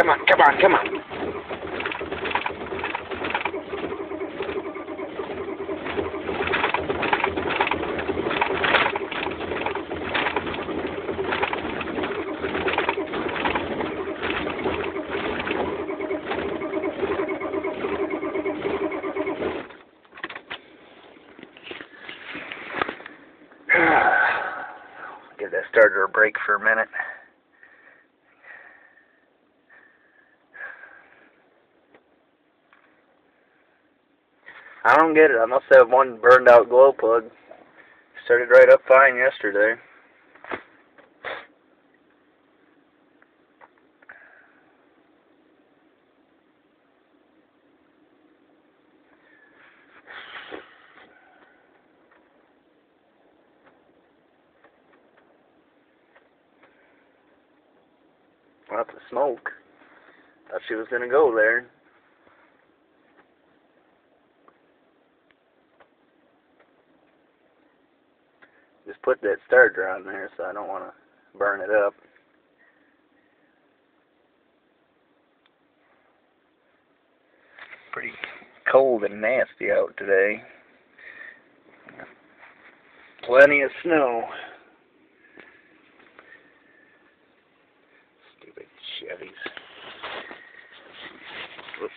come on, come on, come on. Give that starter a break for a minute. I don't get it. I must have one burned out glow plug. Started right up fine yesterday. Lots of smoke. Thought she was gonna go there. Just put that starter on there, so I don't want to burn it up. Pretty cold and nasty out today. Plenty of snow. Stupid Chevys. Whoops.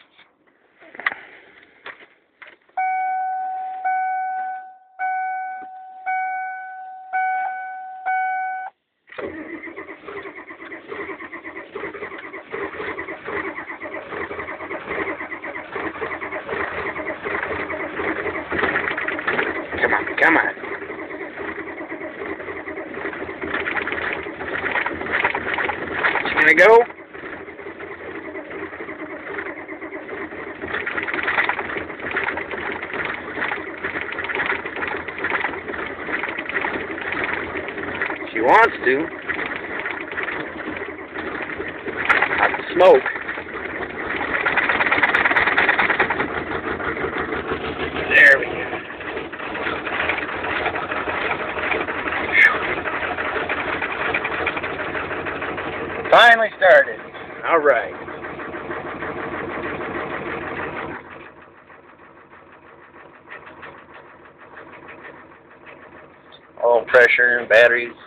Come on, come on. She gonna go? She wants to. Not the smoke. There we go. Finally started. All right. All pressure and batteries